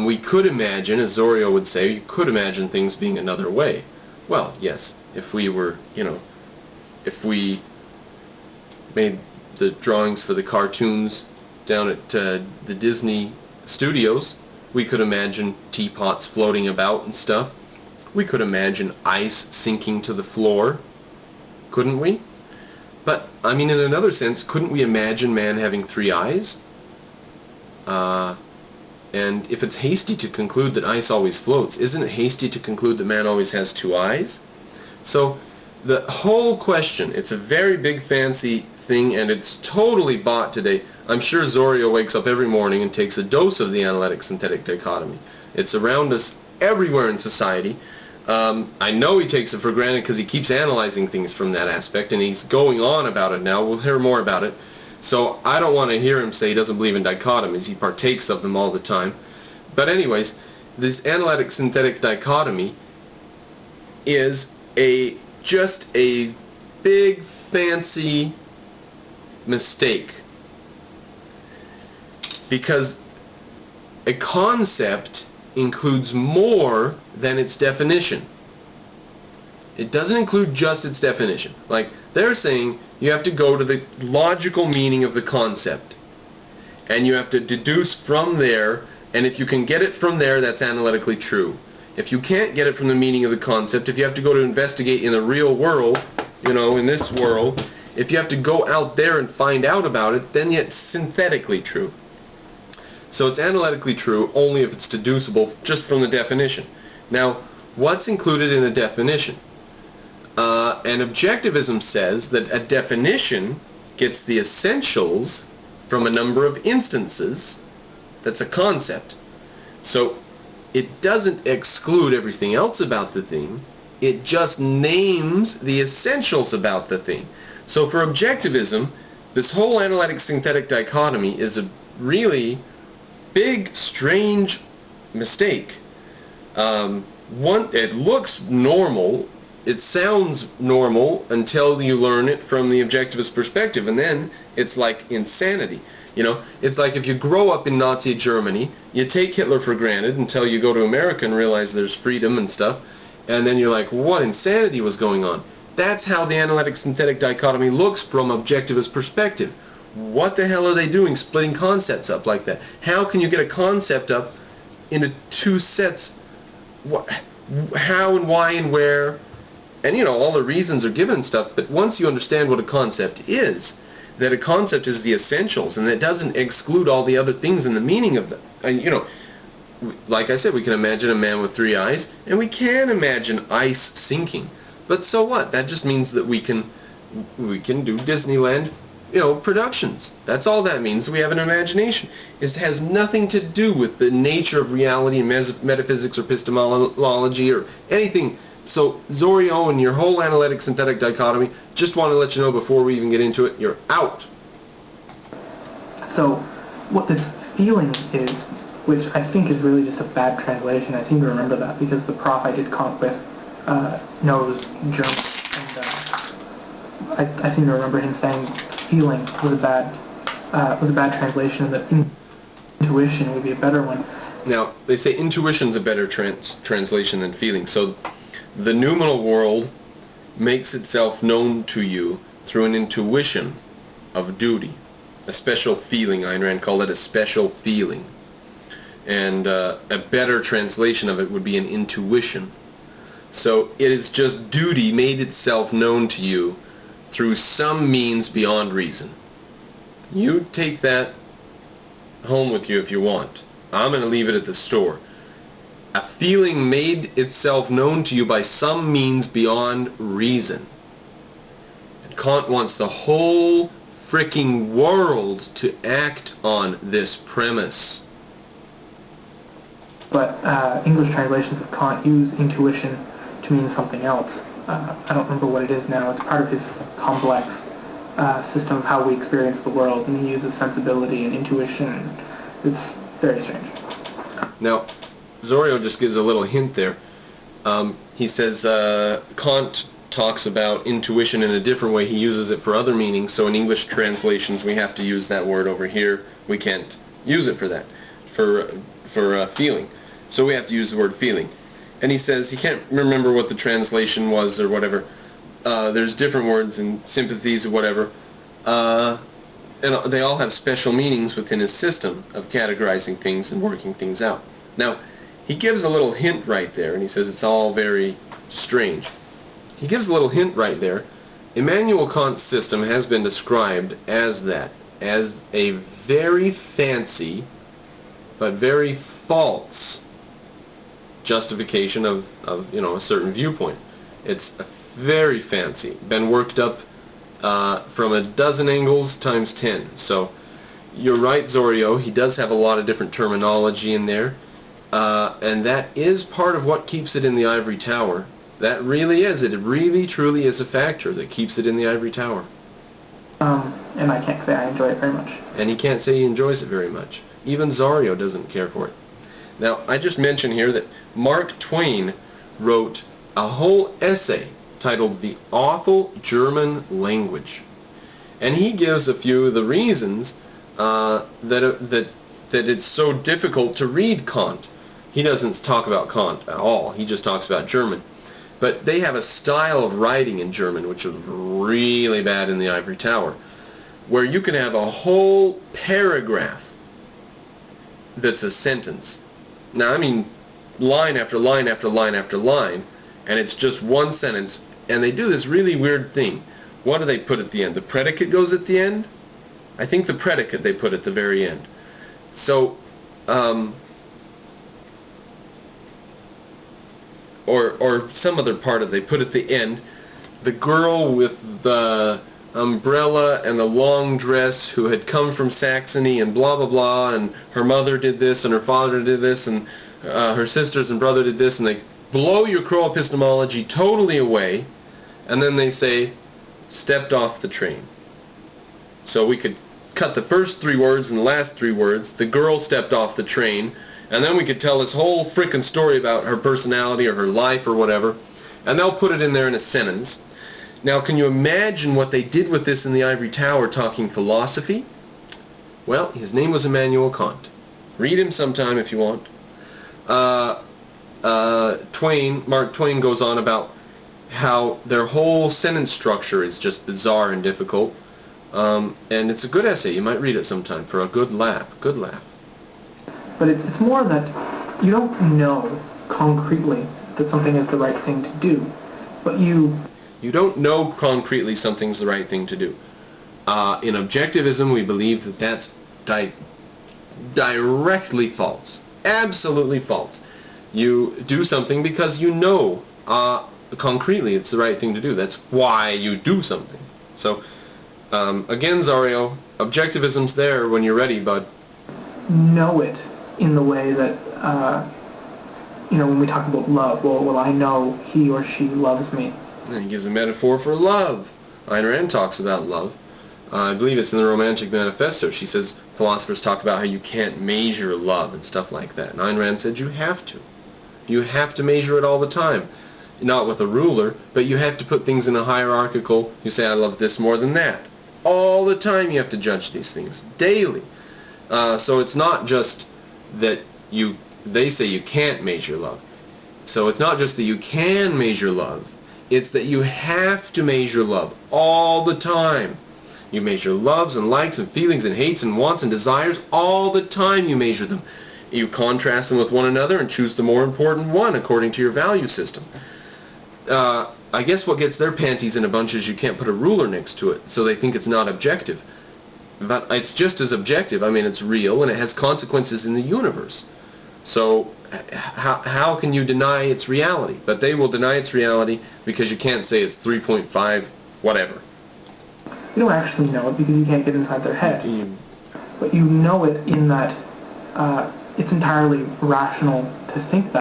We could imagine, as Zorio would say, you could imagine things being another way. Well, yes, if we were, if we made the drawings for the cartoons down at the Disney studios, we could imagine teapots floating about and stuff. We could imagine ice sinking to the floor, couldn't we? But, I mean, in another sense, couldn't we imagine man having 3 eyes? And if it's hasty to conclude that ice always floats, isn't it hasty to conclude that man always has 2 eyes? So the whole question, it's a very big fancy thing, and it's totally bought today. I'm sure Zorio wakes up every morning and takes a dose of the analytic-synthetic dichotomy. It's around us everywhere in society. I know he takes it for granted because he keeps analyzing things from that aspect, and he's going on about it now. We'll hear more about it. So I don't want to hear him say he doesn't believe in dichotomies. He partakes of them all the time. But anyways, this analytic-synthetic dichotomy is just a big fancy mistake, because a concept includes more than its definition. It doesn't include just its definition. Like, they're saying you have to go to the logical meaning of the concept, and you have to deduce from there, and if you can get it from there, that's analytically true. If you can't get it from the meaning of the concept, if you have to go to investigate in the real world, in this world, if you have to go out there and find out about it, then it's synthetically true. So it's analytically true only if it's deducible just from the definition. Now, what's included in a definition? And objectivism says that a definition gets the essentials from a number of instances. That's a concept. So it doesn't exclude everything else about the thing. It just names the essentials about the thing. So for objectivism, this whole analytic-synthetic dichotomy is a really big, strange mistake. It looks normal, it sounds normal until you learn it from the objectivist perspective, and then it's like insanity. It's like if you grow up in Nazi Germany, you take Hitler for granted until you go to America and realize there's freedom and stuff, and then you're like, what insanity was going on? That's how the analytic-synthetic dichotomy looks from objectivist perspective. What the hell are they doing, splitting concepts up like that? How can you get a concept up into 2 sets? How and why and where? And all the reasons are given and stuff, but once you understand what a concept is, that a concept is the essentials, and that doesn't exclude all the other things in the meaning of them. And like I said, we can imagine a man with 3 eyes, and we can imagine ice sinking. But so what? That just means that we can do Disneyland productions. That's all that means. We have an imagination. It has nothing to do with the nature of reality and metaphysics or epistemology or anything. So Zorio and your whole analytic-synthetic dichotomy, just want to let you know before we even get into it, you're out. So what this feeling is, which I think is really just a bad translation, I seem to remember that because the prof I did Kant with knows German, and I seem to remember him saying feeling was a bad translation, and that intuition would be a better one. Now, they say intuition's a better translation than feeling. So the noumenal world makes itself known to you through an intuition of duty, a special feeling. Ayn Rand called it a special feeling. And a better translation of it would be an intuition. So it is just duty made itself known to you through some means beyond reason. You take that home with you if you want. I'm going to leave it at the store. A feeling made itself known to you by some means beyond reason. And Kant wants the whole fricking world to act on this premise. But English translations of Kant use intuition to mean something else. I don't remember what it is now. It's part of his complex system of how we experience the world, and he uses sensibility and intuition. It's very strange. Now, Zorio just gives a little hint there. He says Kant talks about intuition in a different way. He uses it for other meanings, so in English translations we have to use that word over here. We can't use it for that. for feeling. So we have to use the word feeling. And he says he can't remember what the translation was or whatever. There's different words and sympathies or whatever. And they all have special meanings within his system of categorizing things and working things out. Now, he gives a little hint right there, and he says it's all very strange. He gives a little hint right there. Immanuel Kant's system has been described as that, as a very fancy but very false justification of a certain viewpoint. It's very fancy, been worked up from a dozen angles times 10. So you're right, Zorio, he does have a lot of different terminology in there, and that is part of what keeps it in the ivory tower. That really is. It really, truly is a factor that keeps it in the ivory tower. And I can't say I enjoy it very much. And he can't say he enjoys it very much. Even Zorio doesn't care for it. Now, I just mentioned here that Mark Twain wrote a whole essay titled The Awful German Language. And he gives a few of the reasons that it's so difficult to read Kant. He doesn't talk about Kant at all. He just talks about German. But they have a style of writing in German which is really bad in the ivory tower, where you can have a whole paragraph that's a sentence. Now, I mean, line after line after line after line, and it's just one sentence, and they do this really weird thing. What do they put at the end? The predicate goes at the end? I think the predicate they put at the very end. So, or some other part of it they put at the end. The girl with the umbrella and the long dress who had come from Saxony and blah blah blah, and her mother did this and her father did this and her sisters and brother did this, and they blow your Crow epistemology totally away, and then they say stepped off the train. So we could cut the first three words and the last three words. The girl stepped off the train, and then we could tell this whole frickin' story about her personality or her life or whatever, and they'll put it in there in a sentence. Now, can you imagine what they did with this in the ivory tower talking philosophy? Well, his name was Immanuel Kant. Read him sometime if you want. Mark Twain goes on about how their whole sentence structure is just bizarre and difficult. And it's a good essay. You might read it sometime for a good laugh. Good laugh. But it's more that you don't know concretely that something is the right thing to do, but you don't know concretely something's the right thing to do. In objectivism, we believe that that's directly false. Absolutely false. You do something because you know concretely it's the right thing to do. That's why you do something. So, again, Zorio, objectivism's there when you're ready, bud. Know it in the way that, when we talk about love, well, I know he or she loves me. And he gives a metaphor for love. Ayn Rand talks about love. I believe it's in the Romantic Manifesto. She says philosophers talk about how you can't measure love and stuff like that. And Ayn Rand said you have to. You have to measure it all the time. Not with a ruler, but you have to put things in a hierarchical, you say I love this more than that. All the time you have to judge these things. Daily. So it's not just that they say you can't measure love. So it's not just that you can measure love. It's that you have to measure love all the time. You measure loves and likes and feelings and hates and wants and desires all the time. You measure them. You contrast them with one another and choose the more important one according to your value system. I guess what gets their panties in a bunch is you can't put a ruler next to it, so they think it's not objective. But it's just as objective. I mean, it's real and it has consequences in the universe. So how can you deny its reality? But they will deny its reality because you can't say it's 3.5 whatever. You don't actually know it because you can't get inside their head. But you know it in that it's entirely rational to think that.